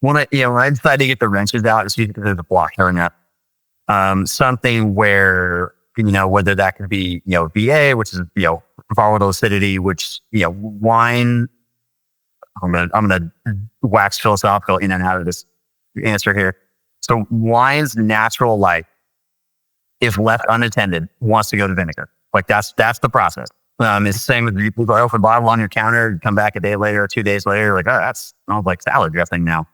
when I decided to get the wrenches out, it's usually there's a block here and there. Something where, whether that could be, VA, which is, volatile acidity, which, wine, I'm going to wax philosophical in and out of this answer here. So wine's natural life, if left unattended, wants to go to vinegar. Like that's the process. It's the same with you put a bottle on your counter, you come back a day later or 2 days later, like, oh, that smells like salad dressing now.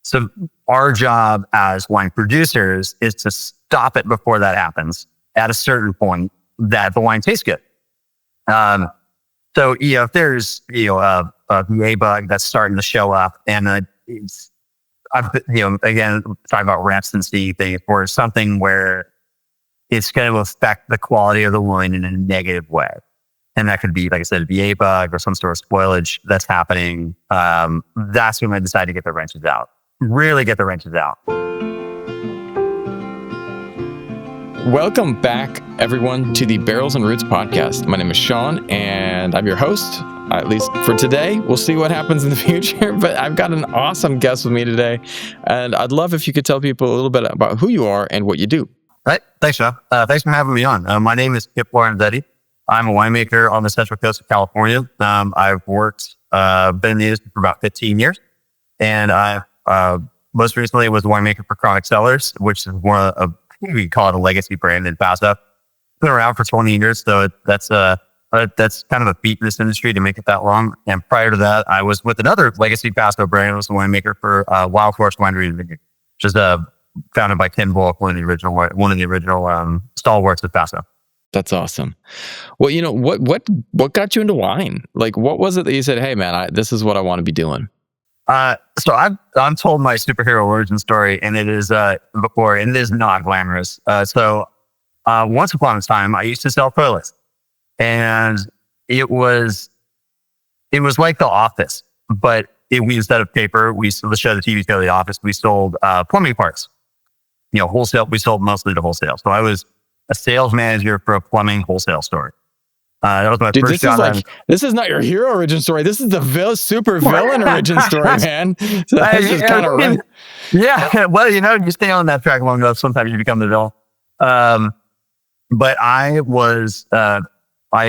So our job as wine producers is to stop it before that happens at a certain point that the wine tastes good. So, if there's, a VA bug that's starting to show up and again, talking about reps and seeing things or something where it's going to affect the quality of the wine in a negative way. And that could be, like I said, a VA bug or some sort of spoilage that's happening. That's when I decide to get the wrenches out. Really get the wrenches out. Welcome back, everyone, to the Barrels and Roots podcast. My name is Sean, and I'm your host, at least for today. We'll see what happens in the future, but I've got an awesome guest with me today, and I'd love if you could tell people a little bit about who you are and what you do. All right. Thanks, Sean. Thanks for having me on. My name is Kip Lorenzetti. I'm a winemaker on the Central Coast of California. I've been in the industry for about 15 years, and I most recently was a winemaker for Chronic Cellars, which is we call it a legacy brand in Paso. Been around for 20 years, so that's kind of a feat in this industry to make it that long. And prior to that, I was with another legacy Paso brand. I was a winemaker for Wild Forest Winery and Vineyard, which is founded by Ken Volk, one of the original stalwarts of Paso. That's awesome. Well, what got you into wine? Like, what was it that you said, "Hey, man, this is what I want to be doing"? So I'm told my superhero origin story, and it is before, and it is not glamorous. So once upon a time, I used to sell toilets, and it was like The Office, but we instead of paper, we the show, the TV show, The Office, we sold plumbing parts. Wholesale. We sold mostly to wholesale. So I was a sales manager for a plumbing wholesale store. That was my first job. This is not your hero origin story. This is the super villain origin story, man. So that's just kind of yeah. Well, you stay on that track long enough, sometimes you become the villain. But I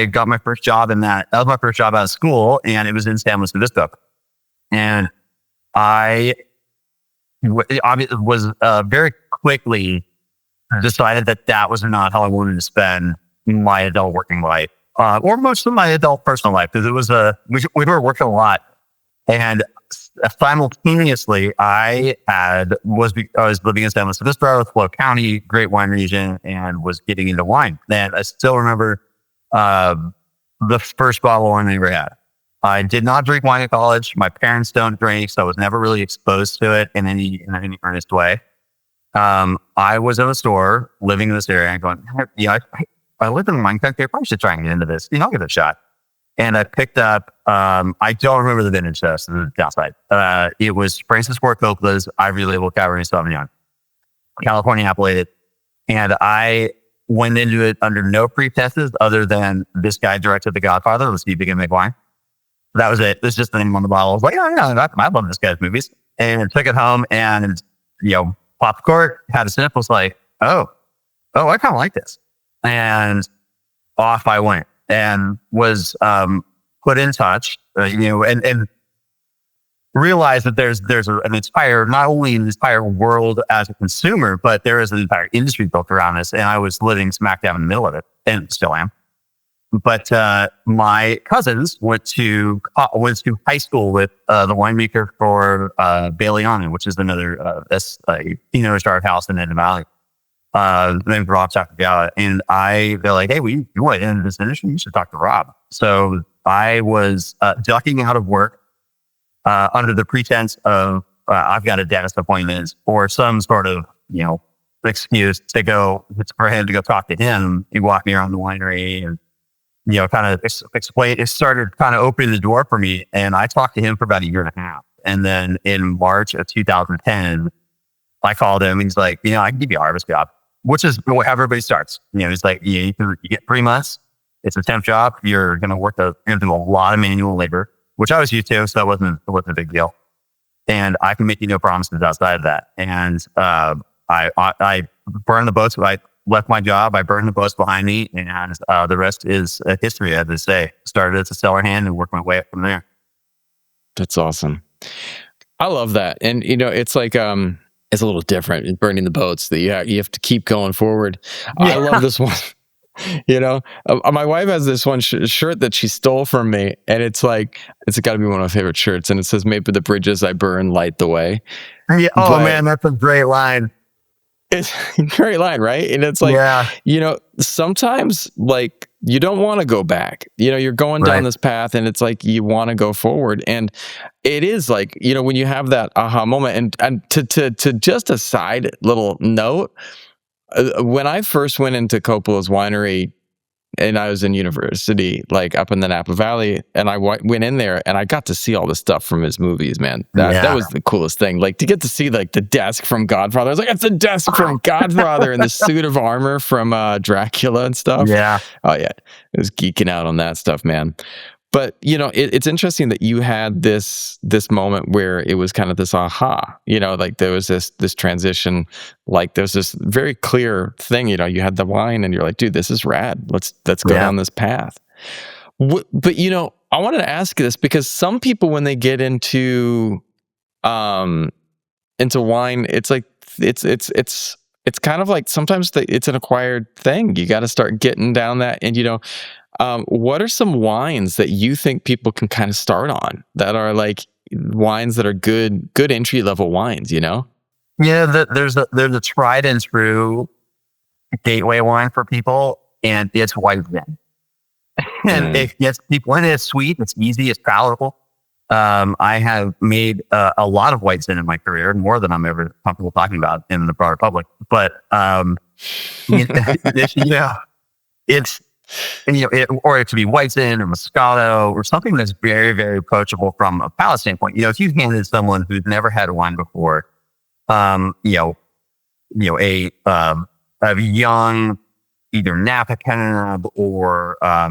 got my first job in that. That was my first job out of school, and it was in San Luis Obispo. And I was very quickly decided that was not how I wanted to spend my adult working life. Or most of my adult personal life, because it was we were working a lot, and simultaneously I was living in San Luis Obispo, Flow County, great wine region, and was getting into wine. And I still remember the first bottle of wine I ever had. I did not drink wine in college. My parents don't drink, so I was never really exposed to it in any earnest way. I was in a store living in this area and going, I live in the wine country. I probably should try and get into this. I'll give it a shot. And I picked up, I don't remember the vintage test, the downside. It was Francis Ford Coppola's Ivory Label Cabernet Sauvignon, California Appalated. And I went into it under no pretenses other than this guy directed The Godfather. Let's see if he can make wine. That was it. This is just the name on the bottle. I was like, yeah, I love this guy's movies. And took it home and, popped the cork, had a sip, was like, oh, I kind of like this. And off I went and was put in touch, and realized that there's not only an entire world as a consumer, but there is an entire industry built around this. And I was living smack dab in the middle of it, and still am. But my cousins went to high school with the winemaker for Bailiana, which is another Pinot Noir house in the Valley. Named Rob Sacagala, and they're like, hey, you want into this industry? You should talk to Rob. So I was ducking out of work under the pretense of I've got a dentist appointment or some sort of excuse to go for him to go talk to him. He walked me around the winery and kind of explain. It started kind of opening the door for me, and I talked to him for about a year and a half. And then in March of 2010, I called him. And he's like, I can give you a harvest job. Which is how everybody starts. It's like, you get 3 months. It's a temp job. You're going to do a lot of manual labor, which I was used to. So it wasn't a big deal. and I can make you no promises outside of that. And I burned the boats. I left my job. I burned the boats behind me, and the rest is history, as they say. Started as a seller hand and worked my way up from there. That's awesome. I love that. And, it's like, it's a little different in burning the boats that you have to keep going forward. Yeah. I love this one. My wife has this one shirt that she stole from me, and it's got to be one of my favorite shirts. And it says, "Maybe the bridges I burn light the way." Yeah. Oh, man, that's a great line. It's a great line, right? And it's like, sometimes like you don't want to go back. You're going down this path, and it's like you want to go forward. And it is like, when you have that aha moment. And to just a side little note, when I first went into Coppola's winery, and I was in university, like up in the Napa Valley, and I went in there and I got to see all the stuff from his movies, man. That was the coolest thing. Like to get to see like the desk from Godfather. I was like, it's the desk from Godfather and the suit of armor from Dracula and stuff. Yeah. Oh yeah. I was geeking out on that stuff, man. But, it's interesting that you had this moment where it was kind of this aha, like there was this transition, like there's this very clear thing, you had the wine and you're like, dude, this is rad. Let's go down this path. But, I wanted to ask you this because some people, when they get into wine, it's like, it's kind of like sometimes it's an acquired thing. You got to start getting down that. And, what are some wines that you think people can kind of start on that are like wines that are good entry level wines, Yeah, there's a tried and true gateway wine for people, and it's white Zin. And it gets people in. It's sweet, it's easy, it's palatable. I have made a lot of white Zin in my career, more than I'm ever comfortable talking about in the broader public. But it's or it could be white Zin or Moscato or something that's very, very approachable from a palate standpoint. If you handed someone who's never had a wine before, a young either Napa cab or a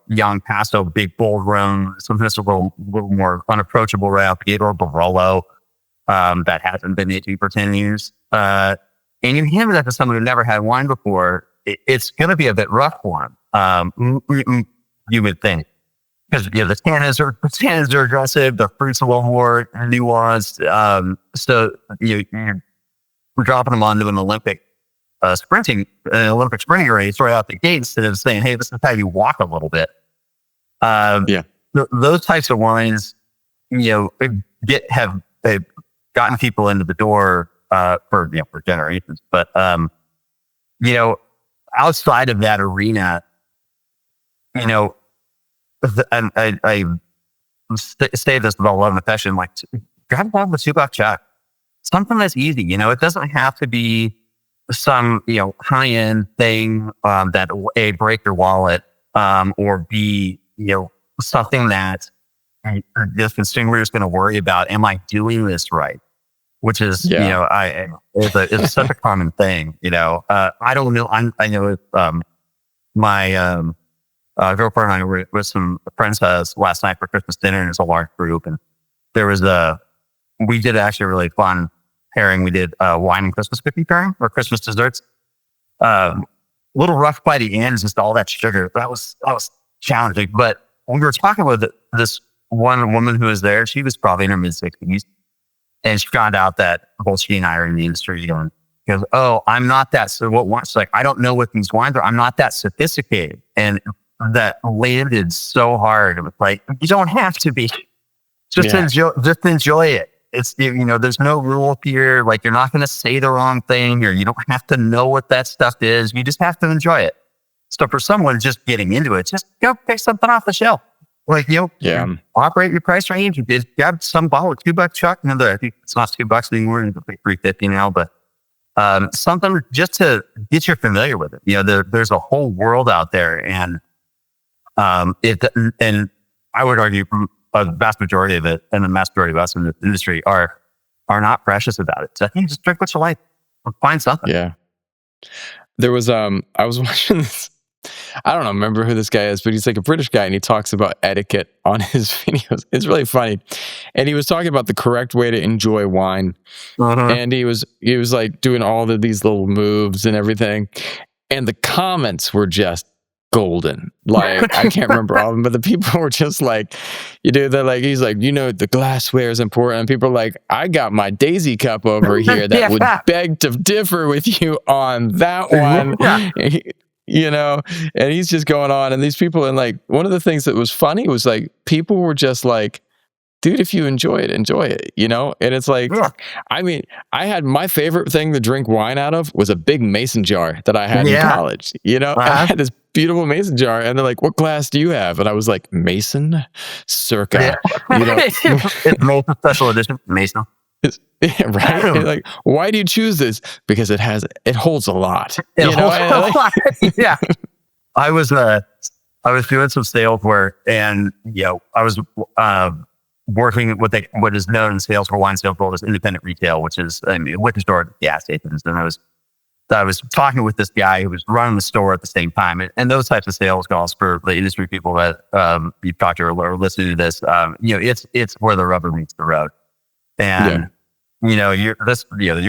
young Paso big bold rum, something that's a little more unapproachable right out the gate, or Barolo that hasn't been aged for 10 years, and you hand that to someone who never had wine before. It's going to be a bit rough for them, you would think, because the tannins are aggressive, the fruit's a little more nuanced. So we're dropping them onto an Olympic sprinting race right out the gate instead of saying, "Hey, this is how you walk a little bit." Those types of wines, have gotten people into the door for generations, but outside of that arena, and I say this with a lot of affection, like grab one with $2 check, something that's easy. It doesn't have to be some high end thing that A, break your wallet, or B, something that the consumer is going to worry about. Am I doing this right? Which is, it's such a common thing. I don't know. I know my girlfriend and I were with some friends last night for Christmas dinner, and it's a large group. And there was we did actually a really fun pairing. We did wine and Christmas cookie pairing or Christmas desserts. A little rough by the end, just all that sugar. That was challenging. But when we were talking with this one woman who was there, she was probably in her mid-60s. And she found out that both she and I are in the industry, and goes, "Oh, I'm not that." So what wines? Like, I don't know what these wines are. I'm not that sophisticated, and that landed so hard. It was like, you don't have to be. Just enjoy it. It's there's no rule here. Like, you're not going to say the wrong thing, or you don't have to know what that stuff is. You just have to enjoy it. So for someone just getting into it, just go pick something off the shelf. Like, operate your price range. You just grab some bottle with $2 chuck. I think it's not $2 anymore. It's like $3.50 now, but something just to get you familiar with it. There's a whole world out there, and and I would argue a vast majority of it, and the vast majority of us in the industry are not precious about it. So I think just drink what you like, or find something. Yeah. There was I was watching I don't know, remember who this guy is, but he's like a British guy and he talks about etiquette on his videos. It's really funny. And he was talking about the correct way to enjoy wine. And he was like doing all of these little moves and everything. And the comments were just golden. Like, I can't remember all of them, but the people were just like, they're like, he's like, the glassware is important. And people are like, I got my Daisy cup over here that would beg to differ with you on that one. And he's just going on. And these people, and like, one of the things that was funny was like, people were just like, dude, if you enjoy it, And it's like, I mean, I had my favorite thing to drink wine out of was a big mason jar that I had in college, And I had this beautiful mason jar, and they're like, what glass do you have? And I was like, Mason Circa. It's Mason special edition, Mason. Right? And like, why do you choose this? Because it holds a lot. It holds a lot. Yeah. I was doing some sales work, and I was working with what is known in sales for wine sales world as independent retail, which is a liquor store, gas stations. And I was talking with this guy who was running the store at the same time, and those types of sales calls for the industry people that you've talked to or listening to this, it's where the rubber meets the road. And you're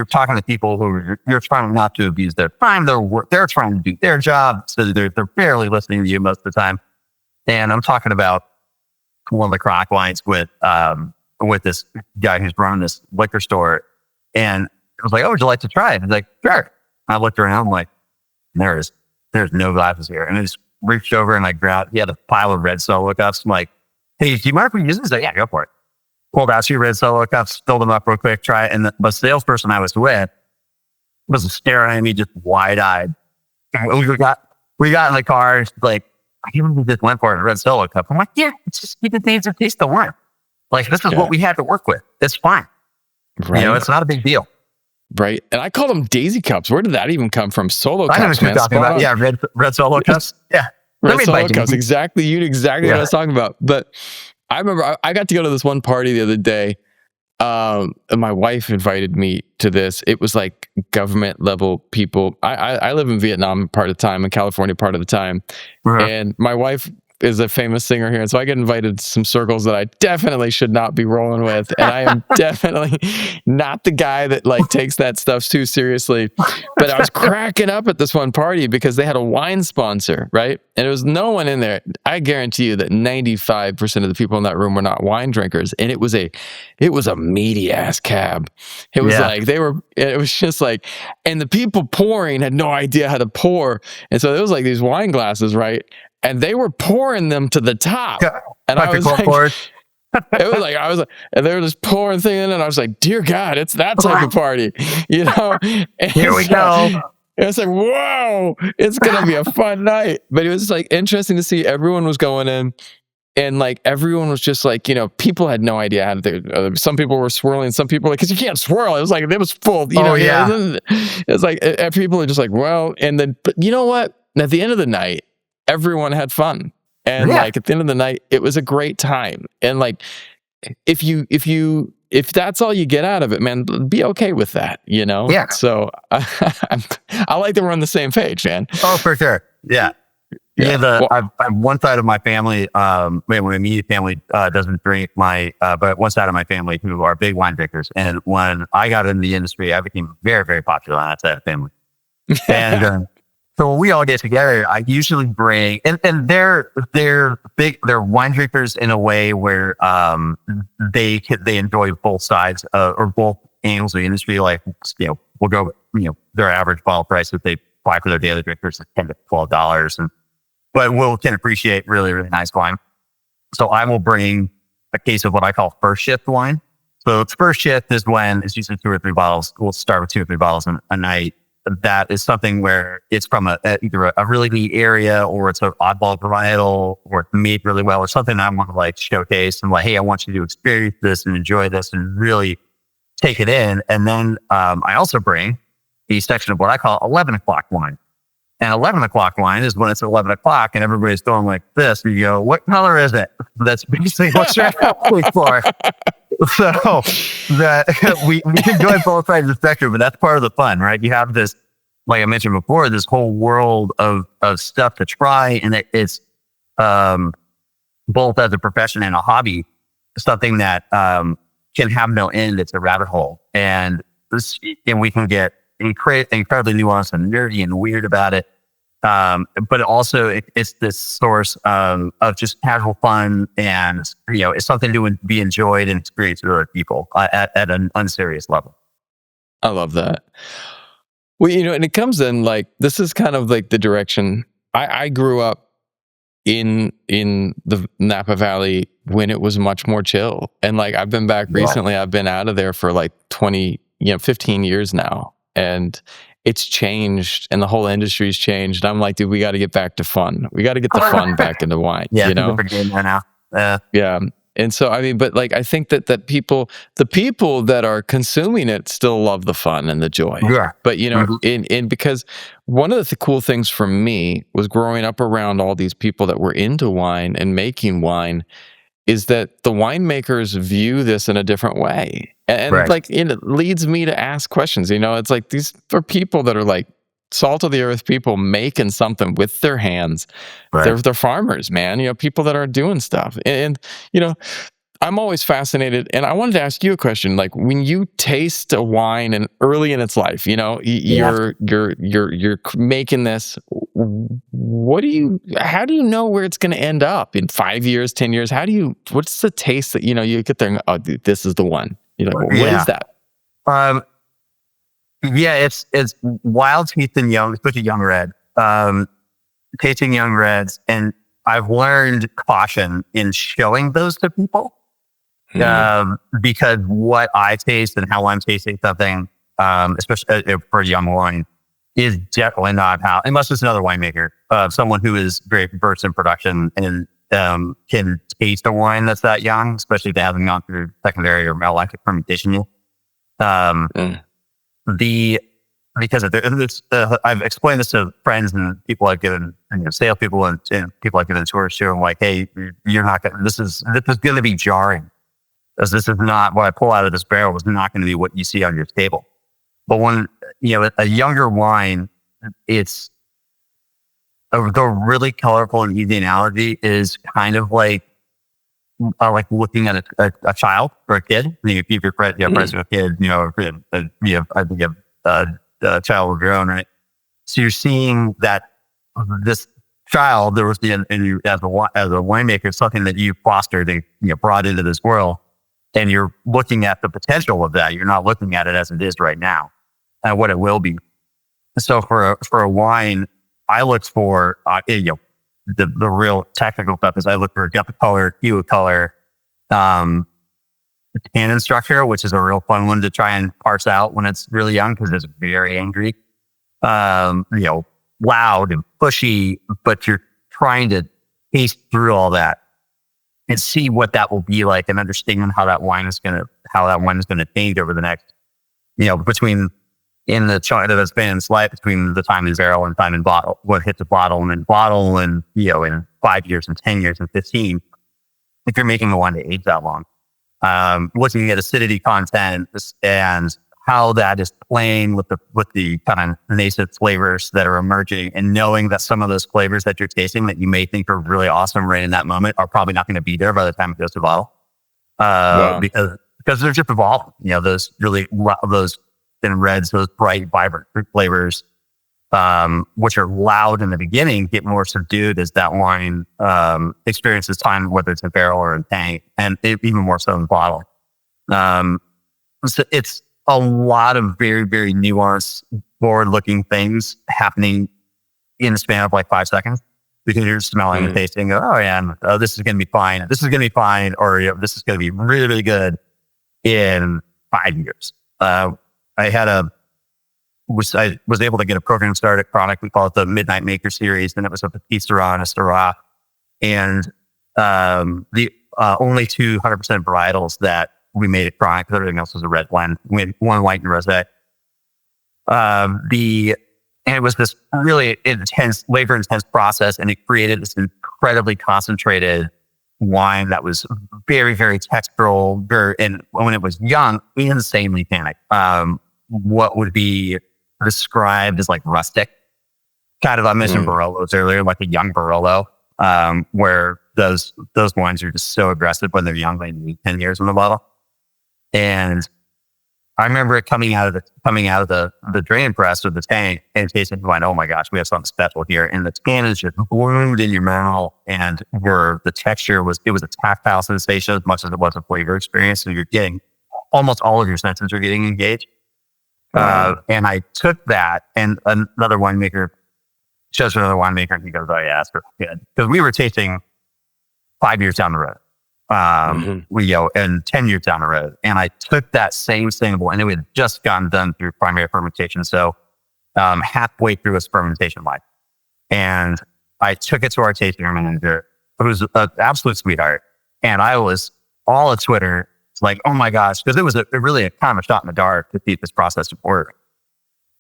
talking to people who you're trying not to abuse their time. They're trying to do their job, so they're barely listening to you most of the time. And I'm talking about one of the crock wines with this guy who's running this liquor store, and I was like, "Oh, would you like to try it?" He's like, "Sure." I looked around, I'm like, there's no glasses here. And I just reached over and I grabbed, he had a pile of red Solo cups. I'm like, "Hey, do you mind if we use this?" He's like, "Yeah, go for it." Pulled out 2 red Solo cups, filled them up real quick, try it. And the salesperson I was with was staring at me just wide-eyed. We got in the car, like, "I can't believe we just went for it, a red Solo cup." I'm like, "Yeah, it's just keep the names and taste the wine. Like, this is what we had to work with. It's fine." Right. It's not a big deal. Right. And I call them Daisy cups. Where did that even come from? Solo cups. I know what you're talking about. Yeah, red Solo cups. Yeah. Red Solo cups. Exactly. You knew exactly what I was talking about. But I remember I got to go to this one party the other day. And my wife invited me to this. It was like government level people. I live in Vietnam part of the time, in California part of the time. And my wife is a famous singer here. And so I get invited to some circles that I definitely should not be rolling with. And I am definitely not the guy that like takes that stuff too seriously. But I was cracking up at this one party because they had a wine sponsor, right? And there was no one in there. I guarantee you that 95% of the people in that room were not wine drinkers. And it was a meaty ass cab. It was like, it was just like, and the people pouring had no idea how to pour. And so there was like these wine glasses, right? And they were pouring them to the top. And I was like, and they were just pouring things in, and I was like, dear God, it's that type of party, And here we go. It was like, whoa, it's going to be a fun night. But it was like interesting to see everyone was going in, and like everyone was just like, people had no idea how to do it. Some people were swirling, some people because you can't swirl. It was like, it was full, It's like, people are just like, well, and then, but you know what? At the end of the night, everyone had fun. And like at the end of the night, it was a great time. And like, if that's all you get out of it, man, be okay with that, Yeah. So I like that we're on the same page, man. Oh, for sure. Yeah. I'm one side of my family, my immediate family doesn't drink, but one side of my family who are big wine drinkers. And when I got into the industry, I became very, very popular on that side of the family. And so when we all get together, I usually bring, and they're wine drinkers in a way where they enjoy both sides or both angles of the industry. Like, we'll go, their average bottle price that they buy for their daily drinkers is $10 to $12, but can appreciate really, really nice wine. So I will bring a case of what I call first shift wine. So it's first shift is when it's usually 2 or 3 bottles. We'll start with 2 or 3 bottles a night. That is something where it's from either a really neat area, or it's an oddball varietal, or it's made really well, or something I want to like showcase and like, hey, I want you to experience this and enjoy this and really take it in. And then I also bring a section of what I call 11 o'clock wine. And 11 o'clock wine is when it's 11 o'clock and everybody's going like this. And you go, what color is it? That's basically what you're asking for. So that we can join both sides of the spectrum, but that's part of the fun, right? You have this like I mentioned before, this whole world of stuff to try, and it's both as a profession and a hobby, something that can have no end. It's a rabbit hole, and we can get incredibly nuanced and nerdy and weird about it. But also it's this source of just casual fun, and it's something to be enjoyed and experienced with other people at an unserious level. I love that. Well, and it comes in like, this is kind of like the direction I grew up in the Napa Valley when it was much more chill. And like, I've been back recently, I've been out of there for like 15 years now. And it's changed, and the whole industry's changed. I'm like, dude, we got to get back to fun. We got to get the fun back into wine. Yeah, we're getting there now. Yeah. And so, I mean, but like, I think that the people that are consuming it still love the fun and the joy. Yeah. But, in because one of the cool things for me was growing up around all these people that were into wine and making wine, is that the winemakers view this in a different way. And like, it leads me to ask questions. It's like, these are people that are like salt of the earth people making something with their hands. Right. They're farmers, man. People that are doing stuff. And I'm always fascinated, and I wanted to ask you a question. Like, when you taste a wine and early in its life, you're making this. How do you know where it's going to end up in 5 years, 10 years? What's the taste that, you get there and, oh, dude, this is the one. You're like, well, what is that? It's wild teeth and young, especially young red. Tasting young reds, and I've learned caution in showing those to people. Because what I taste and how I'm tasting something, especially for young wine, is definitely not how, unless it's another winemaker, someone who is very versed in production and can taste a wine that's that young, especially if they haven't gone through secondary or malolactic fermentation yet. Because I've explained this to friends and people I've given, sales people and people I've given tours to. I'm like, hey, you're not going to, this is going to be jarring. Because this is not what I pull out of this barrel is not going to be what you see on your table. But when, a younger wine, it's the really colorful and easy analogy is kind of like looking at a child or a kid. If you're friends with a kid, I think you have a child of your own, right? So you're seeing that this child, there was as a winemaker, something that you fostered and brought into this world, and you're looking at the potential of that. You're not looking at it as it is right now and what it will be. So for a wine, I look for the real technical stuff is I look for depth of color, hue of color, tannin structure, which is a real fun one to try and parse out when it's really young because it's very angry, loud and pushy, but you're trying to taste through all that and see what that will be like and understand how that wine is going to change over the next, between in the chart that's been in its life between the time in barrel and time in bottle, what hits the bottle and then bottle and, in 5 years and 10 years and 15, if you're making a wine to age that long. Looking at acidity content and how that is playing with the kind of nascent flavors that are emerging, and knowing that some of those flavors that you're tasting that you may think are really awesome right in that moment are probably not going to be there by the time it goes to bottle. Because they're just evolving, those thin reds, those bright, vibrant fruit flavors, which are loud in the beginning, get more subdued as that wine experiences time, whether it's in barrel or in tank, and even more so in bottle. So it's a lot of very, very nuanced, forward-looking things happening in the span of like 5 seconds, because you're smelling and tasting. Oh yeah, this is going to be fine. This is going to be fine, or this is going to be really, really good in 5 years. I was able to get a program started at Chronic. We call it the Midnight Maker Series, and it was a Petit Syrah and a Syrah. And the only 200% varietals that we made at Chronic, because everything else was a red blend. We had one white and rosé. And it was this really intense, labor-intense process, and it created this incredibly concentrated wine that was very, very textural, and when it was young, insanely tannic. What would be described as like rustic. Kind of, I mentioned Barolos earlier, like a young Barolo, where those wines are just so aggressive when they're young, they need 10 years in the bottle. And I remember it coming out of the drain press or the tank and tasting the wine. Oh my gosh, we have something special here. And the can is just bloomed in your mouth, and where the texture was a tactile sensation as much as it was a flavor experience. So you're getting almost all of your senses are getting engaged. And I took that, and another winemaker shows another winemaker, and he goes, "Oh yeah, that's good," because we were tasting 5 years down the road. And 10 years down the road. And I took that same sample, and it had just gotten done through primary fermentation. So, halfway through its fermentation life. And I took it to our tasting manager, who's an absolute sweetheart. And I was all at Twitter, like, oh my gosh, because it was really a kind of a shot in the dark to see if this process would work.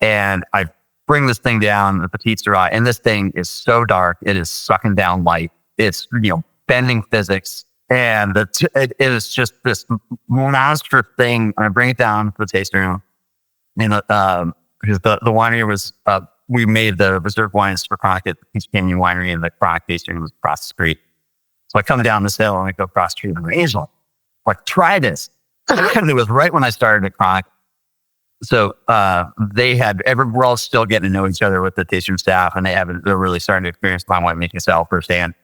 And I bring this thing down, the Petite Syrah, and this thing is so dark, it is sucking down light. It's, bending physics. And it is just this monster thing. I bring it down to the tasting room, and because the winery was, we made the reserve wines for Chronic at Peach Canyon Winery, and the Chronic tasting room was across the street. So I come down this hill and I go across the street, and I'm like, Angela, try this. And it was right when I started at Chronic. So we're all still getting to know each other with the tasting staff, and they're really starting to experience my winemaking style firsthand.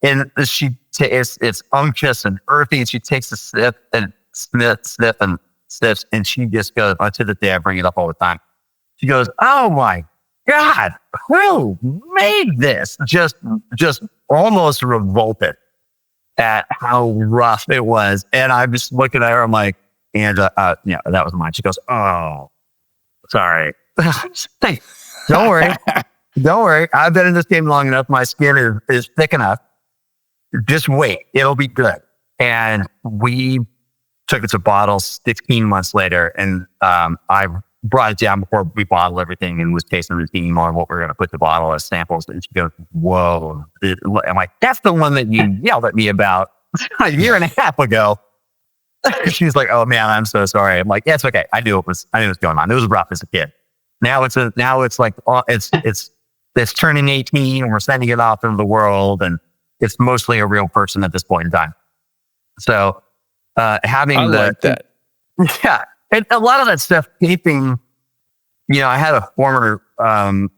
And it's unctuous and earthy, and she takes a sip and sniffs, and she just goes, to the day I bring it up all the time. She goes, "Oh my God, who made this?" Just almost revolted at how rough it was. And I'm just looking at her, I'm like, "Angela, that was mine." She goes, "Oh, sorry." Hey, don't worry. Don't worry. I've been in this game long enough. My skin is thick enough. Just wait. It'll be good. And we took it to bottles 16 months later. And I brought it down before we bottled everything and was tasting the team on what we're going to put the bottle as samples. And she goes, "Whoa." I'm like, "That's the one that you yelled at me about a year and a half ago." She's like, "Oh man, I'm so sorry." I'm like, "Yeah, it's okay. I knew it was going on. It was rough as a kid. Now it's turning 18 and we're sending it off into the world, and it's mostly a real person at this point in time." So, like that. Yeah. And a lot of that stuff, taping, I had a former, I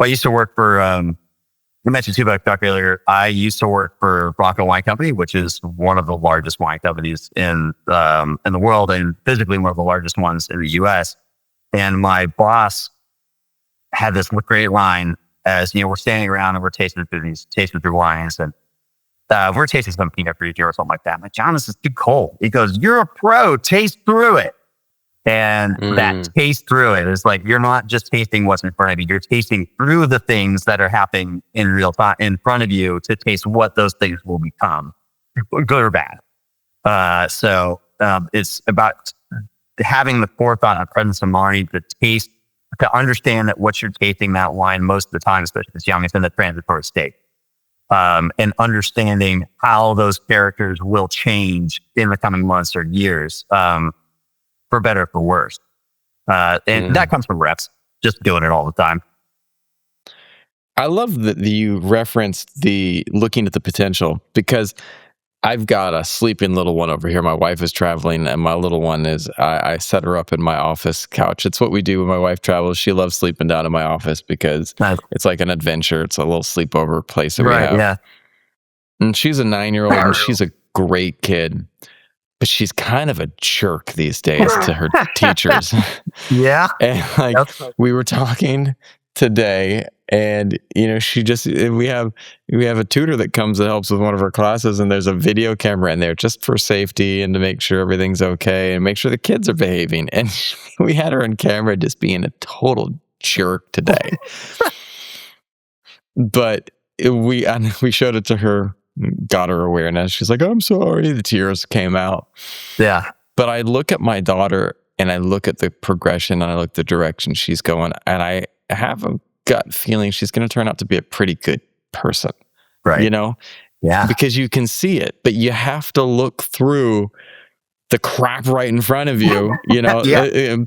used to work for, I mentioned Tubac earlier. I used to work for Bronco Wine Company, which is one of the largest wine companies in the world, and physically one of the largest ones in the US. And my boss had this great line as, we're standing around and we're tasting through wines, and we're tasting some Pinot Grigio or something like that. I'm like, "John, this is too cold." He goes, "You're a pro, taste through it." And that taste through it is like, you're not just tasting what's in front of you. You're tasting through the things that are happening in real time in front of you to taste what those things will become, good or bad. So it's about having the forethought and presence of mind to understand that what you're tasting that wine most of the time, especially if it's young, it's in the transitory state. And understanding how those characters will change in the coming months or years, for better or for worse. And that comes from reps, just doing it all the time. I love that you referenced the looking at the potential, because I've got a sleeping little one over here. My wife is traveling, and my little one is, I set her up in my office couch. It's what we do when my wife travels. She loves sleeping down in my office because it's like an adventure. It's a little sleepover place that we have. Yeah. And she's a 9-year-old, and she's a great kid, but she's kind of a jerk these days to her teachers. Yeah. And we were talking today, and we have a tutor that comes and helps with one of her classes, and there's a video camera in there just for safety and to make sure everything's okay and make sure the kids are behaving. And we had her on camera just being a total jerk today. But we showed it to her, got her awareness. She's like, "I'm sorry." The tears came out. Yeah. But I look at my daughter, and I look at the progression, and I look at the direction she's going, and I have a gut feeling she's going to turn out to be a pretty good person. Right. Yeah. Because you can see it, but you have to look through the crap right in front of you,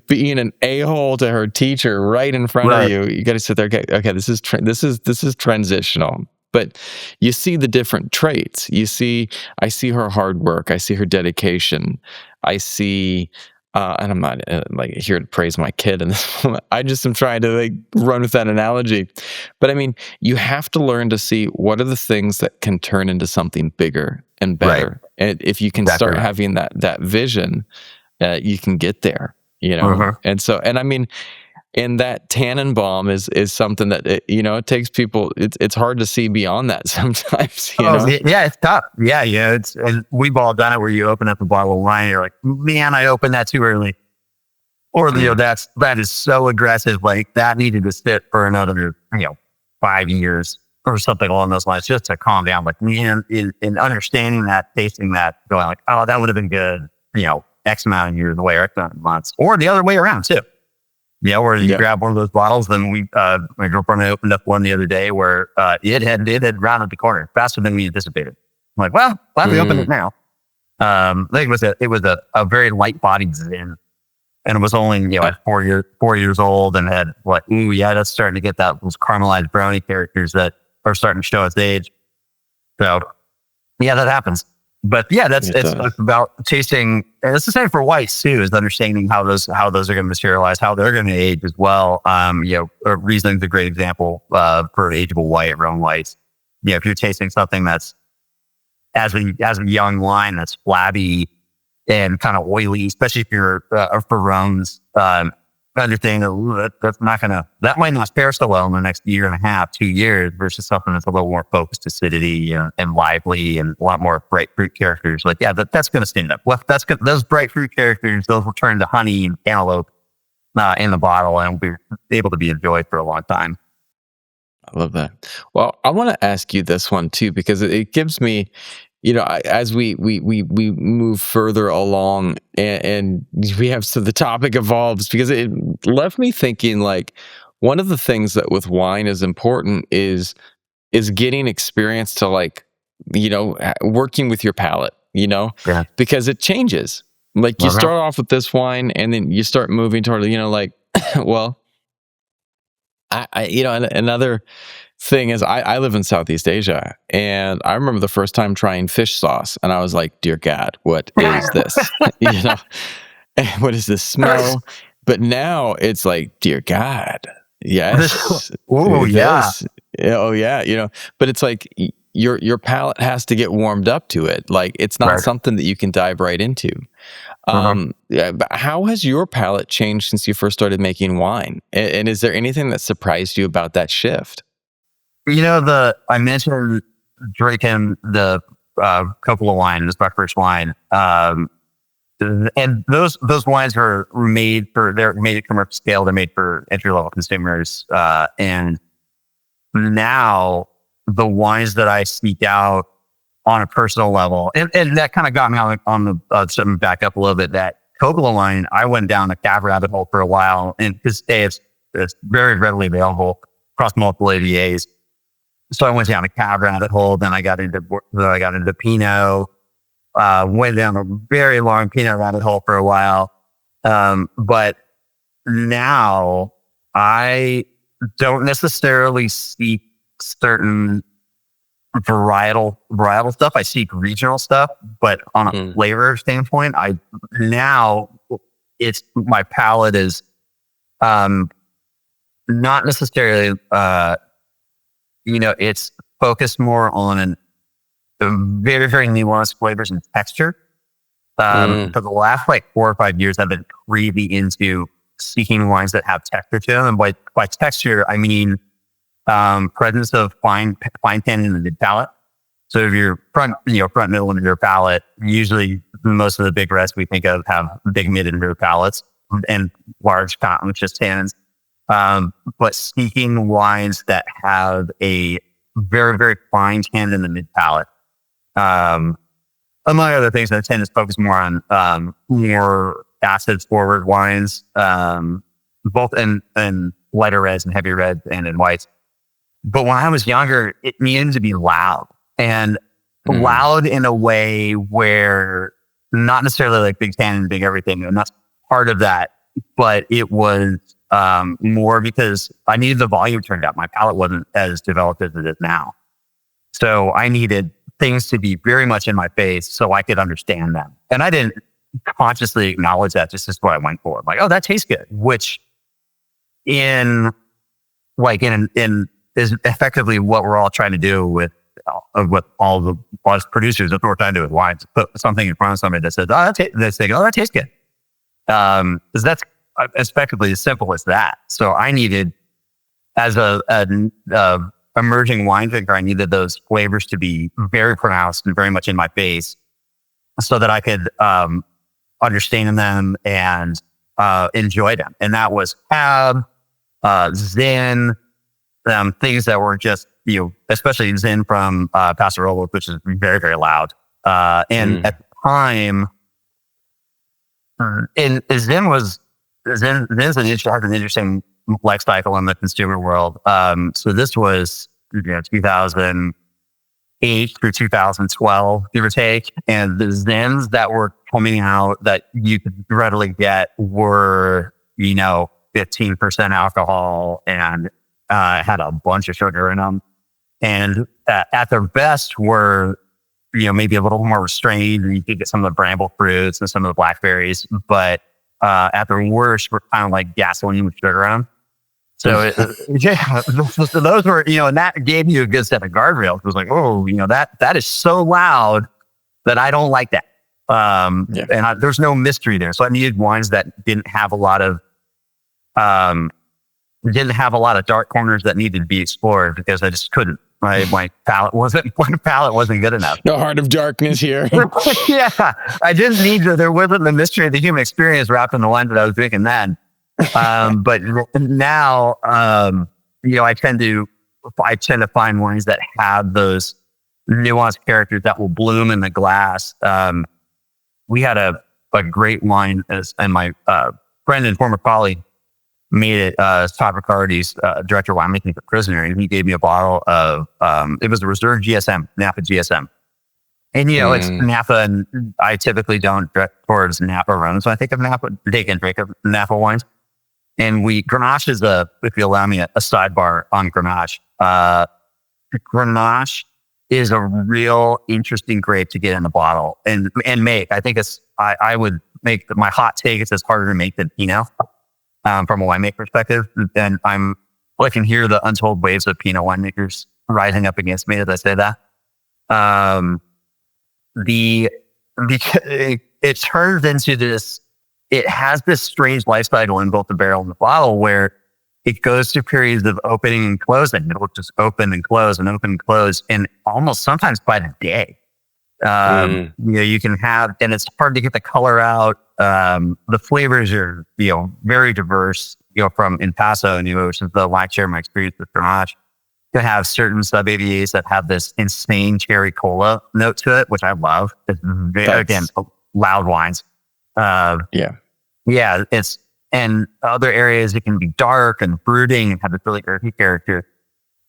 being an a-hole to her teacher right in front of you. You got to sit there. Okay, this is transitional. But you see the different traits. I see her hard work. I see her dedication. I see, and I'm not like here to praise my kid in this moment. I just am trying to like run with that analogy. But I mean, you have to learn to see what are the things that can turn into something bigger and better. And if you can start having that vision, you can get there, And so, and I mean, and that Tannenbaum is something that, it takes people, it's hard to see beyond that sometimes, Yeah, it's tough. Yeah. And we've all done it where you open up a bottle of wine and you're like, man, I opened that too early. Or, that is so aggressive. Like that needed to sit for another, 5 years or something along those lines, just to calm down. Like, man, in understanding that, tasting that, going like, oh, that would have been good, X amount of years away or X amount of months, or the other way around too. Where you grab one of those bottles, then my girlfriend and I opened up one the other day where it had rounded the corner faster than we anticipated. I'm like, well, glad we opened it now. I think it was a very light bodied Zin, and it was only 4 years old, and had that's starting to get those caramelized brownie characters that are starting to show its age. So that happens. But it's about tasting, and it's the same for whites too, is understanding how those are going to materialize, how they're going to age as well. Riesling's a great example for ageable white, Rhone whites. If you're tasting something that's as a young wine that's flabby and kind of oily, especially if you're for Rhones, understanding that might not fare so well in the next year and a half, 2 years, versus something that's a little more focused acidity and lively and a lot more bright fruit characters. Like, that's going to stand up. Well, those bright fruit characters, those will turn to honey and cantaloupe in the bottle and will be able to be enjoyed for a long time. I love that. Well, I want to ask you this one too, because it gives me, as we move further along and we have, so the topic evolves, because it left me thinking, like, one of the things that with wine is important is getting experience to, like, working with your palate, because it changes. Like, you start off with this wine and then you start moving toward, well, another thing is I live in Southeast Asia, and I remember the first time trying fish sauce, and I was like, dear God, what is this? What is this smell? But now it's like, dear God, yes. Oh yeah. Oh yeah. But it's like your palate has to get warmed up to it. Like, it's not something that you can dive right into. But how has your palate changed since you first started making wine? And is there anything that surprised you about that shift? I mentioned drinking the couple of wine, this my first wine. And those wines they're made at commercial scale. They're made for entry level consumers. And now the wines that I seek out on a personal level, and that kind of got me on the something back up a little bit. That Coppola wine, I went down a cab rabbit hole for a while, and because it's very readily available across multiple AVAs. So I went down a cab rabbit hole. Then I got into Pinot. Went down a very long Pinot rabbit hole for a while. But now I don't necessarily seek certain varietal stuff. I seek regional stuff, but on a flavor standpoint, my palate is not necessarily it's focused more on very, very nuanced flavors and texture. For the last 4 or 5 years, I've been really into seeking wines that have texture to them. And by texture, I mean presence of fine tannin in the mid palate. So if you're front, middle, and rear palate, usually most of the big reds we think of have big mid and rear palates and large conscious tannins. But seeking wines that have a very, very fine tannin in the mid palate. Among other things, I tend to focus more on more acid forward wines, both in lighter reds and heavy reds and in whites. But when I was younger, it needed to be loud, and loud in a way where not necessarily like big tannin, big everything. And that's part of that. But it was more because I needed the volume turned up. My palate wasn't as developed as it is now. So I needed things to be very much in my face so I could understand them. And I didn't consciously acknowledge that. Just is what I went for. Like, oh, that tastes good, which in is effectively what we're all trying to do with all the producers. That's what we're trying to do with wines. Put something in front of somebody that says, oh, that tastes good. Because that's effectively as simple as that. So I needed, as a emerging wine drinker, I needed those flavors to be very pronounced and very much in my face so that I could understand them and enjoy them. And that was Cab, Zin, things that were just, especially Zin from Paso Robles, which is very, very loud. And at the time, and Zin's has an interesting life cycle in the consumer world. So this was 2008 through 2012, give or take. And the Zins that were coming out that you could readily get were, 15% alcohol and had a bunch of sugar in them. And at their best were, maybe a little more restrained, and you could get some of the bramble fruits and some of the blackberries. But at their worst, were kind of like gasoline with sugar in them. So so those were, and that gave you a good set of guardrails. It was like, oh, that is so loud that I don't like that. And there's no mystery there. So I needed wines that didn't have a lot of dark corners that needed to be explored because I just couldn't. My palate wasn't good enough. No heart of darkness here. Yeah, I didn't need to. There wasn't the mystery of the human experience wrapped in the wine that I was drinking then. But now, I tend to find wines that have those nuanced characters that will bloom in the glass. We had a great wine, and my friend and former colleague made it. Todd Riccardi's director of winemaking for Prisoner, and he gave me a bottle of it was a reserve GSM, Napa GSM. And it's Napa, and I typically don't direct towards Napa runs. So I think of Napa, take and drink of Napa wines. And Grenache is if you allow me, a sidebar on Grenache. Grenache is a real interesting grape to get in the bottle and make. I think I would make my hot take. It's harder to make than Pinot from a winemaker perspective. And I can hear the untold waves of Pinot winemakers rising up against me as I say that. It turns into this. It has this strange life cycle in both the barrel and the bottle where it goes through periods of opening and closing. It'll just open and close and open and close, and almost sometimes by the day. You can have, and it's hard to get the color out. The flavors are, very diverse, from in Paso, which is the wine share my experience with Grenache. You have certain sub-AVAs that have this insane cherry cola note to it, which I love. It's again, loud wines. And other areas it can be dark and brooding and have this really earthy character.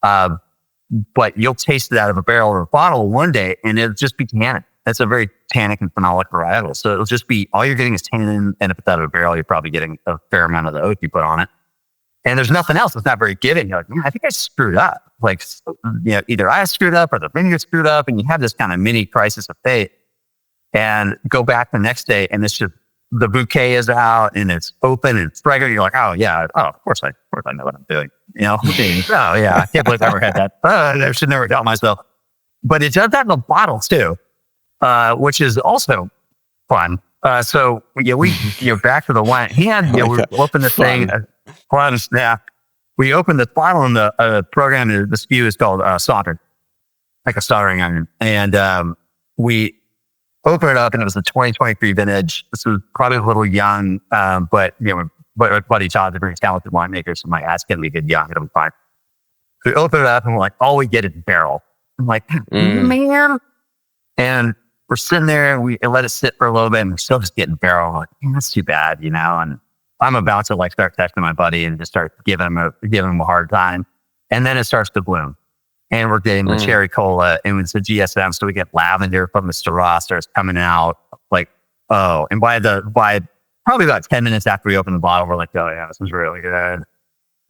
But you'll taste it out of a barrel or a bottle one day and it'll just be tannic. That's a very tannic and phenolic varietal. So it'll just be, all you're getting is tannin, and if it's out of a barrel, you're probably getting a fair amount of the oak you put on it. And there's nothing else. It's not very giving. You're like, I think I screwed up. Like, either I screwed up or the vineyard screwed up, and you have this kind of mini crisis of faith. And go back the next day, and it's just, the bouquet is out and it's open and it's fragrant. You're like, oh yeah, of course I know what I'm doing. Oh yeah, I can't believe I ever had that. I should never doubt myself. But it does that in the bottles too, which is also fun. So we back to the wine. We opened this thing. We opened this bottle in the program. The SKU is called soldered, like a soldering iron, and we open it up, and it was a 2023 vintage. This was probably a little young, but my buddy Todd's a very talented winemaker, so I'm like, that's gonna be good young. It'll be fine. So we open it up, and we're like, all we get is barrel. I'm like, man. And we're sitting there, and we let it sit for a little bit, and we're still just getting barrel. I'm like, that's too bad, And I'm about to start texting my buddy and just start giving him a hard time. And then it starts to bloom. And we're getting the cherry cola, and it's a GSM, so we get lavender from the Syrah starts coming out, like And by probably about 10 minutes after we opened the bottle, we're like, oh yeah, this is really good.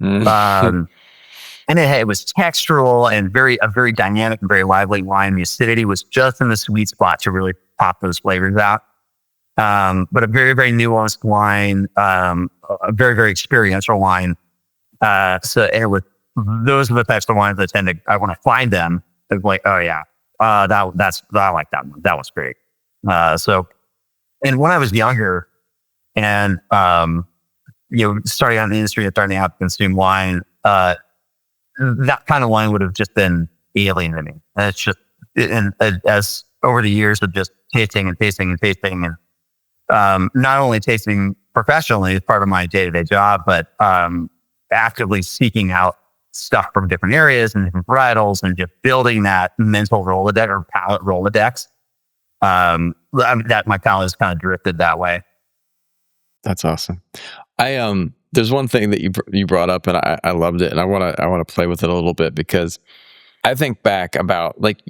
And it was textural and a very dynamic and very lively wine. The acidity was just in the sweet spot to really pop those flavors out. But a very, very nuanced wine, a very, very experiential wine. So those are the types of wines that I want to find them. It's like, oh yeah, I like that one. That was great. And when I was younger and, starting out in the industry and starting out to consume wine, that kind of wine would have just been alien to me. And it's just, as over the years of just tasting and not only tasting professionally as part of my day-to-day job, but actively seeking out stuff from different areas and different varietals and just building that mental Rolodex or palate Rolodex. That my palate has kind of drifted that way. That's awesome. There's one thing that you brought up, and I loved it, and I want to play with it a little bit, because I think back about, like,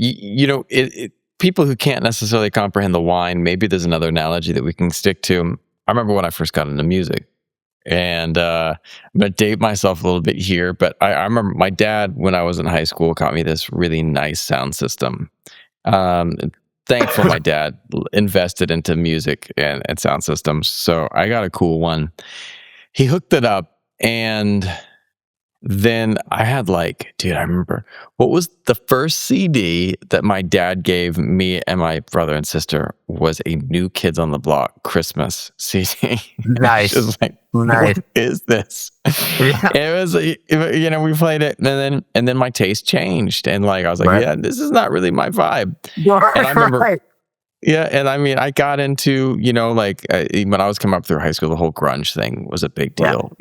people who can't necessarily comprehend the wine. Maybe there's another analogy that we can stick to. I remember when I first got into music, and I'm going to date myself a little bit here, but I remember my dad, when I was in high school, got me this really nice sound system. Thankful my dad invested into music and sound systems, so I got a cool one. He hooked it up, and then I had I remember, what was the first CD that my dad gave me and my brother and sister was a New Kids on the Block Christmas CD. Nice. Just like, nice. What is this? Yeah. It was, we played it, and then my taste changed, and I was like, yeah, this is not really my vibe. And I remember, yeah, and I mean, I got into, when I was coming up through high school, the whole grunge thing was a big deal,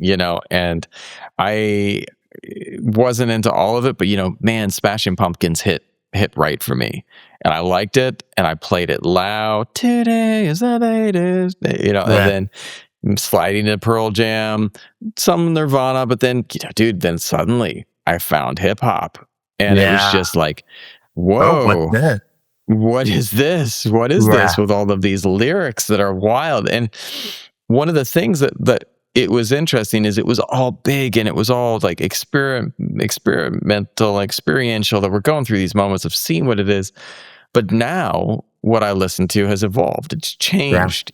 and I wasn't into all of it, but man, Smashing Pumpkins hit right for me, and I liked it, and I played it loud. Today is the day it is, and then sliding into Pearl Jam, some Nirvana, but then, then suddenly I found hip hop, and it was just like, whoa. What is this? What is this with all of these lyrics that are wild? And one of the things that it was interesting is it was all big, and it was all like experimental, experiential, that we're going through these moments of seeing what it is. But now what I listen to has evolved. It's changed,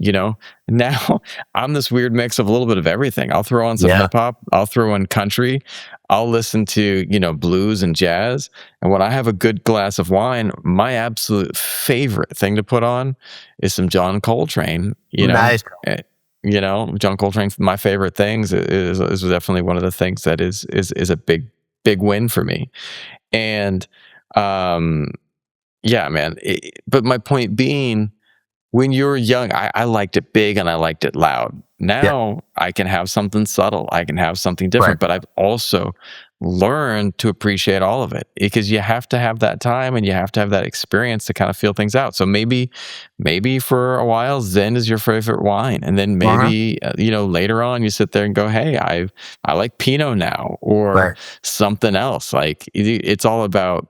Now I'm this weird mix of a little bit of everything. I'll throw on some hip hop. I'll throw in country. I'll listen to, blues and jazz. And when I have a good glass of wine, my absolute favorite thing to put on is some John Coltrane, Nice. John Coltrane, my favorite things is definitely one of the things that is a big win for me. And, yeah, man. But my point being, when you were young, I liked it big and I liked it loud. Now I can have something subtle. I can have something different. But I've also learned to appreciate all of it, because you have to have that time and you have to have that experience to kind of feel things out. So maybe for a while, Zen is your favorite wine. And then maybe, later on you sit there and go, hey, I like Pinot now, or something else. Like, it's all about...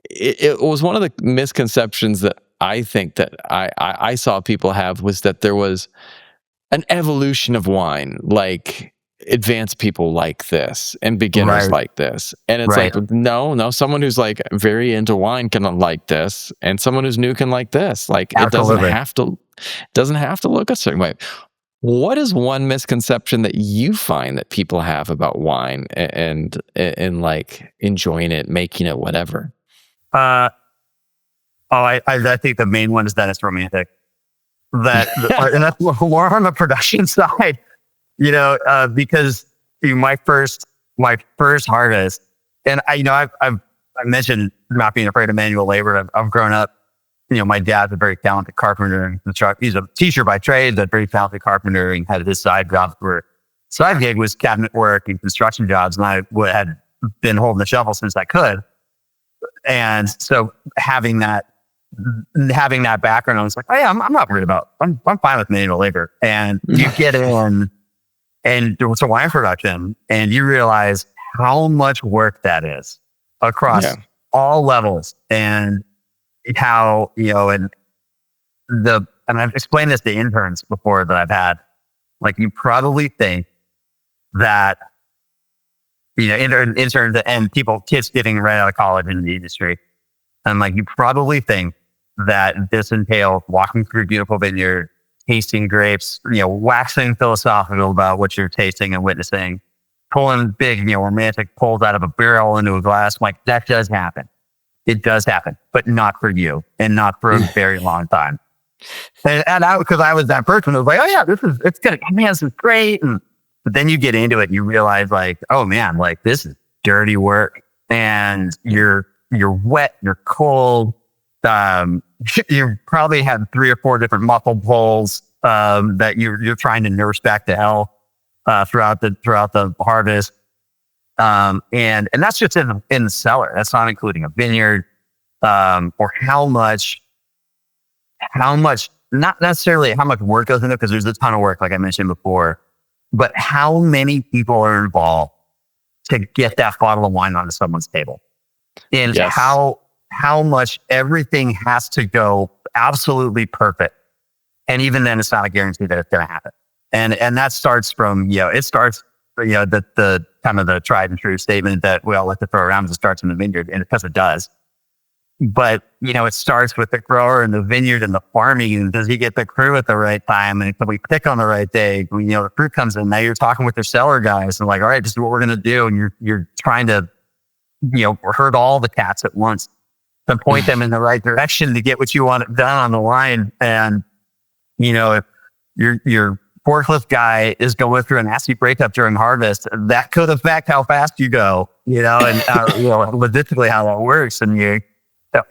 It was one of the misconceptions that I think that I saw people have, was that there was an evolution of wine, like advanced people like this and beginners like this. And it's like, no, someone who's very into wine can like this, and someone who's new can like this. Like, Absolutely. It doesn't have to look a certain way. What is one misconception that you find that people have about wine and enjoying it, making it, whatever? I think the main one is that it's romantic. And that's more on the production side, because my first harvest, and I mentioned not being afraid of manual labor. I've grown up, my dad's a very talented carpenter and constructor. He's a teacher by trade, but very talented carpenter, and had his side jobs where side gig was cabinet work and construction jobs. And I had been holding the shovel since I could. And so having that background, I was like, oh yeah, I'm not worried about, I'm fine with manual labor. And you get in and it's a wine production, and you realize how much work that is across all levels, and how, and the and I've explained this to interns before that I've had, like, you probably think that, interns and kids getting right out of college in the industry. And like, you probably think that this entails walking through a beautiful vineyard, tasting grapes, waxing philosophical about what you're tasting and witnessing, pulling big, romantic pulls out of a barrel into a glass. Like, that does happen. It does happen, but not for you and not for a very long time. And because I was that person who was like, oh yeah, it's good. Man, this is great. But then you get into it and you realize, like, oh man, like, this is dirty work, and you're wet, you're cold. You probably had 3 or 4 different muscle pulls that you're trying to nurse back to health throughout the harvest. And that's just in the cellar. That's not including a vineyard, or how much, not necessarily how much work goes into it, because there's a ton of work, like I mentioned before, but how many people are involved to get that bottle of wine onto someone's table, and yes. how much everything has to go absolutely perfect. And even then, it's not a guarantee that it's going to happen. And that starts from, the kind of the tried and true statement that we all like to throw around, it starts in the vineyard, and because it does. But, it starts with the grower and the vineyard and the farming. And does he get the crew at the right time? And can we pick on the right day? The fruit comes in. Now you're talking with your cellar guys and like, all right, this is what we're going to do. And you're trying to, herd all the cats at once to point them in the right direction to get what you want done on the line. And, if your forklift guy is going through a nasty breakup during harvest, that could affect how fast you go, and, logistically how that works. And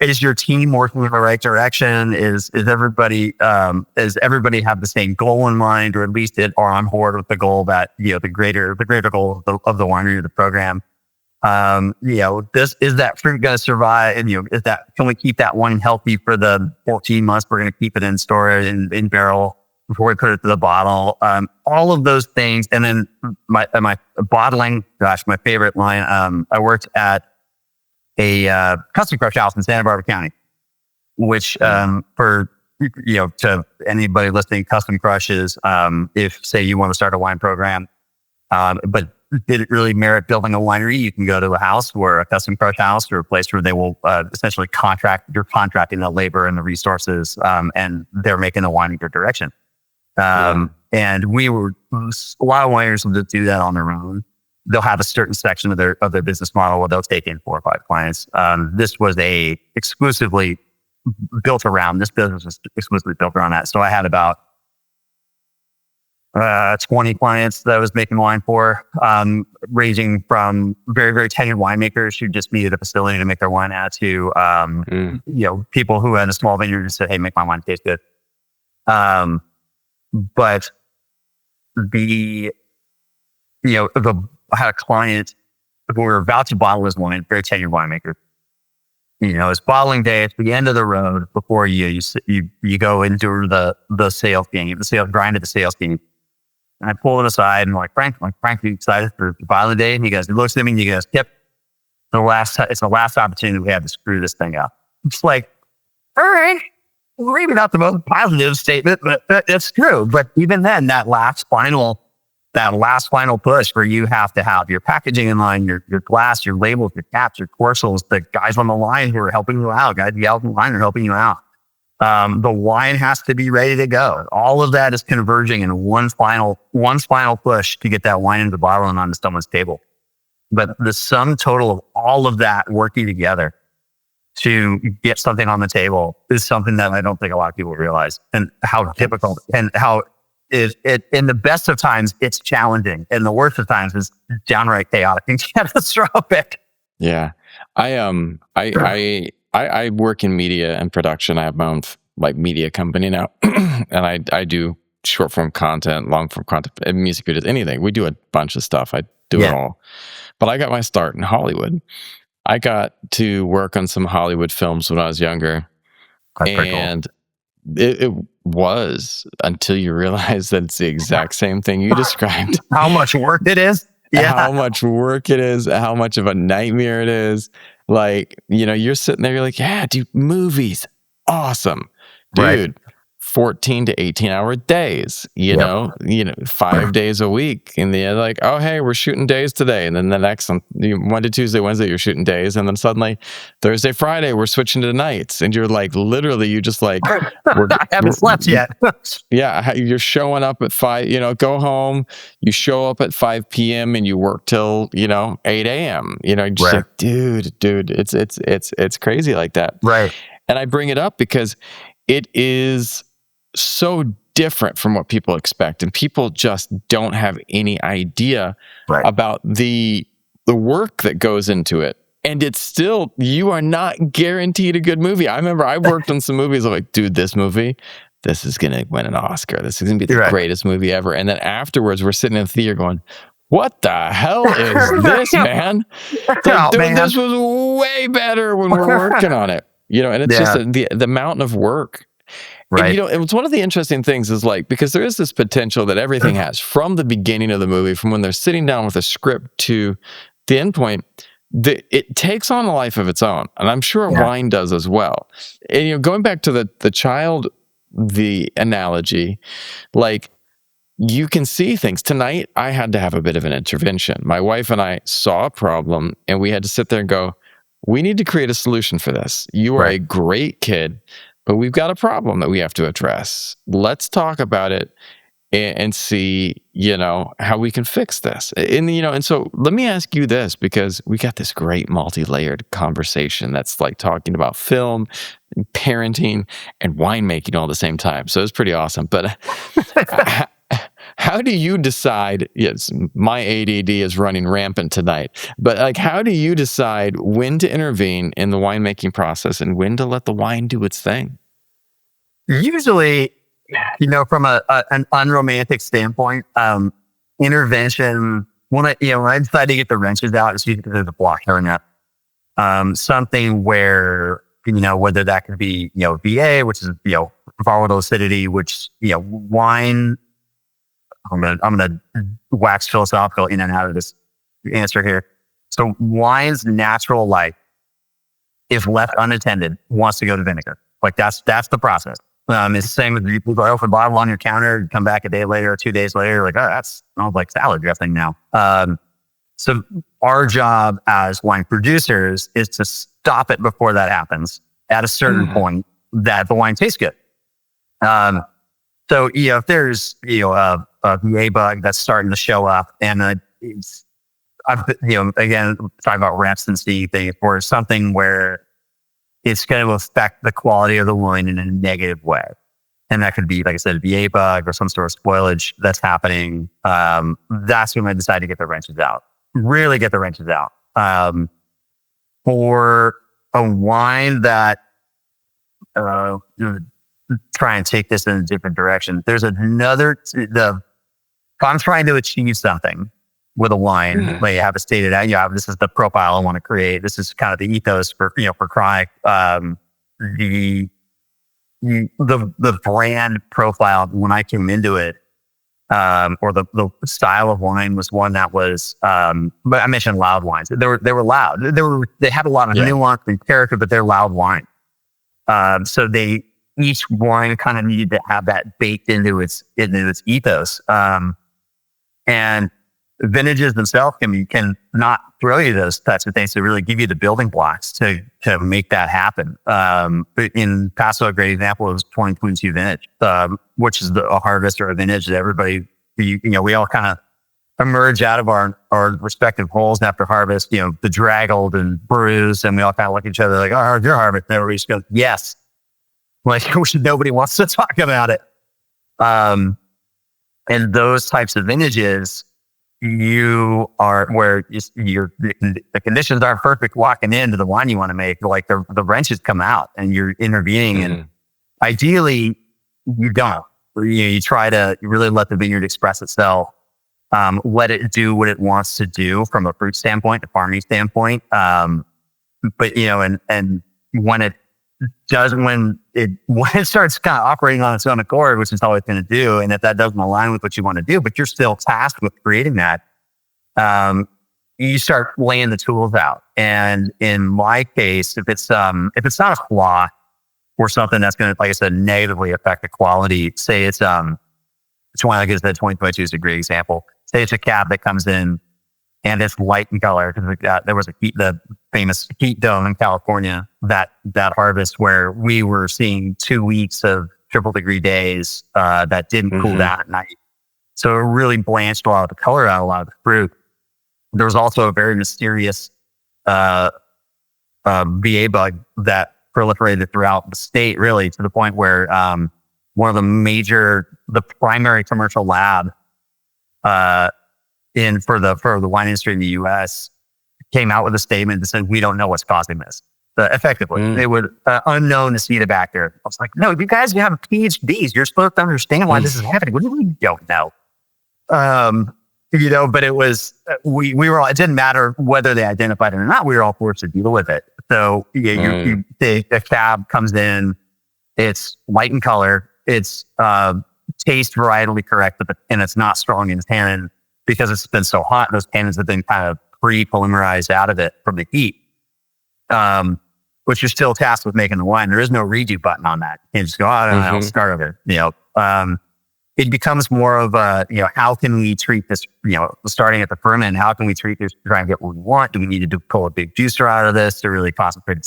is your team working in the right direction? Is everybody have the same goal in mind, or at least are on board with the goal that, the greater goal of the winery or the program? Is that fruit going to survive? And, can we keep that wine healthy for the 14 months we're going to keep it in storage in barrel before we put it to the bottle? All of those things. And then my bottling, my favorite line, I worked at a custom crush house in Santa Barbara County, which for to anybody listening, custom crush is if, say, you want to start a wine program, but did it really merit building a winery? You can go to a house or a custom crush house, or a place where they will essentially you're contracting the labor and the resources, and they're making the wine in your direction. And a lot of wineries will just do that on their own. They'll have a certain section of their business model where they'll take in 4 or 5 clients. This was exclusively built around, this business was exclusively built around that. So I had about 20 clients that I was making wine for, ranging from very, very tenured winemakers who just needed a facility to make their wine at, to, people who had a small vineyard and said, hey, make my wine taste good. But I had a client who we were about to bottle his wine, very tenured winemaker. It's bottling day. It's the end of the road before you go into the sales game, the grind of the sales game. And I pull it aside and Frank, you excited for bottling day? And he looks at me and he goes, Kip, it's the last opportunity we have to screw this thing up. It's like, all right, maybe not the most positive statement, but it's true. But even then, that last final push where you have to have your packaging in line, your glass, your labels, your caps, your cordials, the guys on the line who are helping you out, guys on the line are helping you out. The wine has to be ready to go. All of that is converging in one final push to get that wine into the bottle and onto someone's table. But the sum total of all of that working together to get something on the table is something that I don't think a lot of people realize, and how difficult, and how in the best of times it's challenging, and the worst of times is downright chaotic and catastrophic. Yeah. I work in media and production. I have my own media company now, and I do short form content, long form content, music videos, anything. We do a bunch of stuff. I do it all. But I got my start in Hollywood. I got to work on some Hollywood films when I was younger, and it was, until you realize that it's the exact same thing you described. How much work it is. Yeah. How much work it is, how much of a nightmare it is. You're sitting there, you're like, yeah, dude, movies, awesome. Dude, 14 to 18-hour days, you Yep. know, 5 days a week. And they're like, oh, hey, we're shooting days today. And then the next Monday, Tuesday, Wednesday, you're shooting days. And then suddenly Thursday, Friday, we're switching to nights. And you're like, literally, you just like, I haven't slept yet. yeah, you're showing up at 5, go home, you show up at 5 p.m. and you work till, 8 a.m. You're just Right. like, dude, it's crazy like that. Right. And I bring it up because it is so different from what people expect, and people just don't have any idea about the work that goes into it. And it's still, you are not guaranteed a good movie. I remember I worked on some movies. I'm like, dude, this is going to win an Oscar. This is going to be the greatest movie ever. And then afterwards, we're sitting in the theater going, what the hell is this, man? This was way better when we're working on it. And it's just the mountain of work. Right. And, it's one of the interesting things is like, because there is this potential that everything has from the beginning of the movie, from when they're sitting down with a script to the end point, it takes on a life of its own. And I'm sure wine does as well. And, going back to the analogy, like, you can see things. Tonight, I had to have a bit of an intervention. My wife and I saw a problem, and we had to sit there and go, we need to create a solution for this. You are a great kid, but we've got a problem that we have to address. Let's talk about it and see, how we can fix this. And so let me ask you this, because we got this great multi-layered conversation that's like talking about film, and parenting, and winemaking all at the same time. So it's pretty awesome. But how do you decide? Yes, my ADD is running rampant tonight. But like, how do you decide when to intervene in the winemaking process and when to let the wine do its thing? Usually, from an unromantic standpoint, intervention, when I decide to get the wrenches out, it's usually the block turn up. Something where, whether that could be, VA, which is, volatile acidity, which, wine, I'm gonna wax philosophical in and out of this answer here. So wine's natural life, if left unattended, wants to go to vinegar. Like that's the process. It's the same with you put an open bottle on your counter, come back a day later or 2 days later, like, oh, that smells like salad dressing now. So our job as wine producers is to stop it before that happens at a certain point that the wine tastes good. So, if there's, a VA bug that's starting to show up and again, talking about resistancy thing, or something where it's going to affect the quality of the wine in a negative way. And that could be, like I said, a VA bug or some sort of spoilage that's happening. That's when I decide to get the wrenches out, really get the wrenches out. For a wine that, try and take this in a different direction. There's if I'm trying to achieve something with a wine, like you have it stated out, this is the profile I want to create. This is kind of the ethos for Cry. The brand profile when I came into it, or the style of wine was one that was, but I mentioned loud wines. They were loud. They had a lot of nuance and character, but they're loud wine. So each wine kind of needed to have that baked into its ethos. And vintages themselves can not throw you those types of things to really give you the building blocks to make that happen. In Paso, a great example was 2022 vintage, which is a harvest or a vintage that everybody, we all kind of emerge out of our respective holes after harvest, the draggled and bruised, and we all kind of look at each other like, oh, how's your harvest? And everybody just goes, yes. Like, nobody wants to talk about it. And those types of vintages, you are where the conditions aren't perfect walking into the wine you want to make. Like the wrenches come out and you're intervening, and ideally you don't. You try to really let the vineyard express itself, let it do what it wants to do from a fruit standpoint, a farming standpoint. But and when it starts kind of operating on its own accord, which it's always going to do, and if that doesn't align with what you want to do, but you're still tasked with creating that, you start laying the tools out. And in my case, if it's not a flaw, or something that's going to, like I said, negatively affect the quality. Say it's wine, like I said, 2022 is a great example. Say it's a cab that comes in and it's light in color. There was the famous heat dome in California, that harvest where we were seeing 2 weeks of triple degree days that didn't cool down at night. So it really blanched a lot of the color out, a lot of the fruit. There was also a very mysterious VA bug that proliferated throughout the state, really, to the point where one of the primary commercial lab for the wine industry in the U.S. came out with a statement that said, we don't know what's causing this. Effectively, they would unknown Acetobacter. I was like, no, you guys, you have PhDs. You're supposed to understand why this is happening. What do we don't know? But it was, we were all, it didn't matter whether they identified it or not. We were all forced to deal with it. So the cab comes in, it's light in color, it's taste varietally correct, and it's not strong in tannin because it's been so hot. Those tannins have been kind of pre-polymerized out of it from the heat. But you're still tasked with making the wine. There is no redo button on that. You just go, I don't know, start over. It becomes more of a, how can we treat this, starting at the ferment, how can we treat this to try and get what we want? Do we need to pull a big juicer out of this to really concentrate the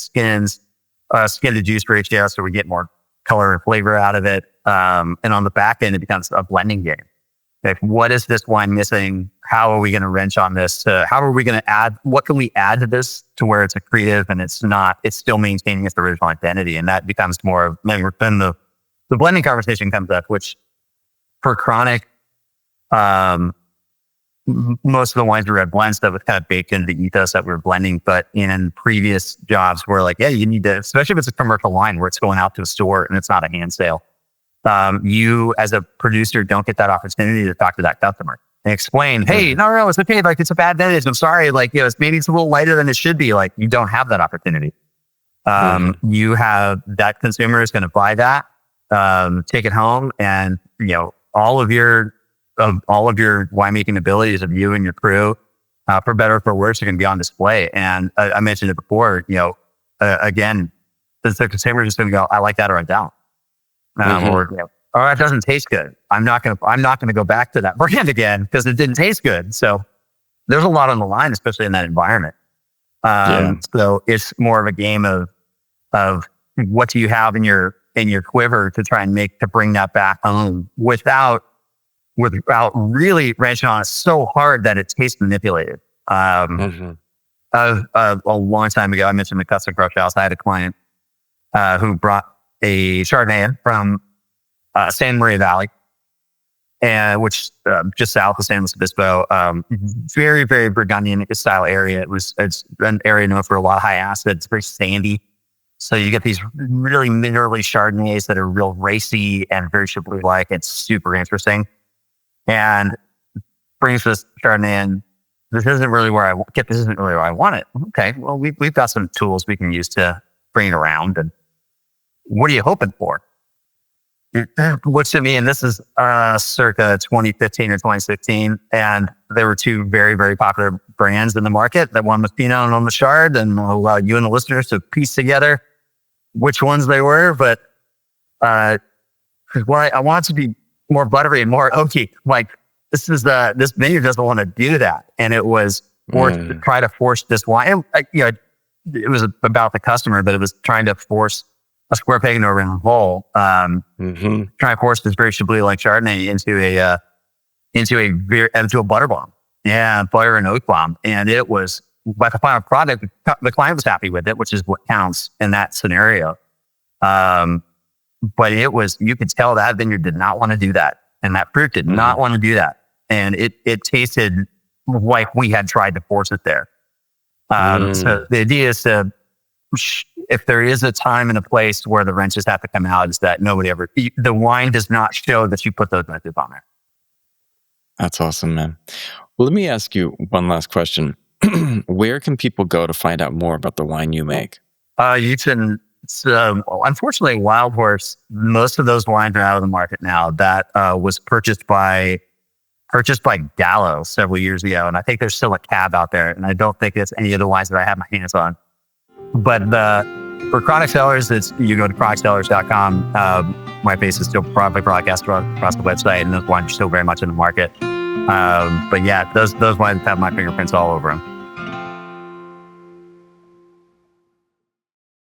skin to juice ratio so we get more color and flavor out of it? And on the back end, it becomes a blending game. Like, what is this wine missing? How are we going to wrench on this? How are we going to add? What can we add to this to where it's accretive and it's still maintaining its original identity? And that becomes more of, then the blending conversation comes up, which for chronic, most of the wines are red blends that was kind of baked into the ethos that we're blending. But in previous jobs, we're like, yeah, you need to, especially if it's a commercial wine where it's going out to a store and it's not a hand sale. You as a producer don't get that opportunity to talk to that customer and explain, hey, no, it's okay. Like, it's a bad vintage. I'm sorry. Like, maybe it's a little lighter than it should be. Like, you don't have that opportunity. You have that consumer is going to buy that, take it home, and all of your winemaking abilities of you and your crew, for better or for worse, are going to be on display. And I mentioned it before. Again, the consumer is just going to go, I like that or I don't. Or it doesn't taste good. I'm not going to go back to that brand again because it didn't taste good. So there's a lot on the line, especially in that environment. So it's more of a game of what do you have in your quiver to try and to bring that back home without really wrenching on it so hard that it tastes manipulated. A long time ago, I mentioned the custom crush house. I had a client who brought a Chardonnay in from San Maria Valley, which just south of San Luis Obispo. Very, very Burgundian style area. It's an area known for a lot of high acid. It's very sandy. So you get these really minerally Chardonnays that are real racy and very Chablis-like. It's super interesting. And brings this Chardonnay in. This isn't really where I want it. Okay, well, we've got some tools we can use to bring it around. And what are you hoping for? Looks at me, and this is circa 2015 or 2016, and there were two very, very popular brands in the market. That one was Pinot and one was Chard, and I'll allow you and the listeners to piece together which ones they were. But I want it to be more buttery and more oaky. Like, this vineyard doesn't want to do that, and it was to try to force this wine. It was about the customer, but it was trying to force a square peg into a round hole. Trying to force this very Chablis-like Chardonnay into a butter bomb. Yeah, butter and oak bomb. And it was, by the final product, the client was happy with it, which is what counts in that scenario. But it was, you could tell that vineyard did not want to do that. And that fruit did not want to do that. And it tasted like we had tried to force it there. So the idea is to, if there is a time and a place where the wrenches have to come out, is that the wine does not show that you put those methods on there. That's awesome, man. Well, let me ask you one last question. Where can people go to find out more about the wine you make? You can, unfortunately, Wild Horse, most of those wines are out of the market now. That was purchased by Gallo several years ago. And I think there's still a cab out there. And I don't think it's any of the wines that I have my hands on. But For chronic cellars, you go to chronicsellars.com. My face is still probably broadcast across the website, and those wines are still very much in the market. But yeah, those wines have my fingerprints all over them.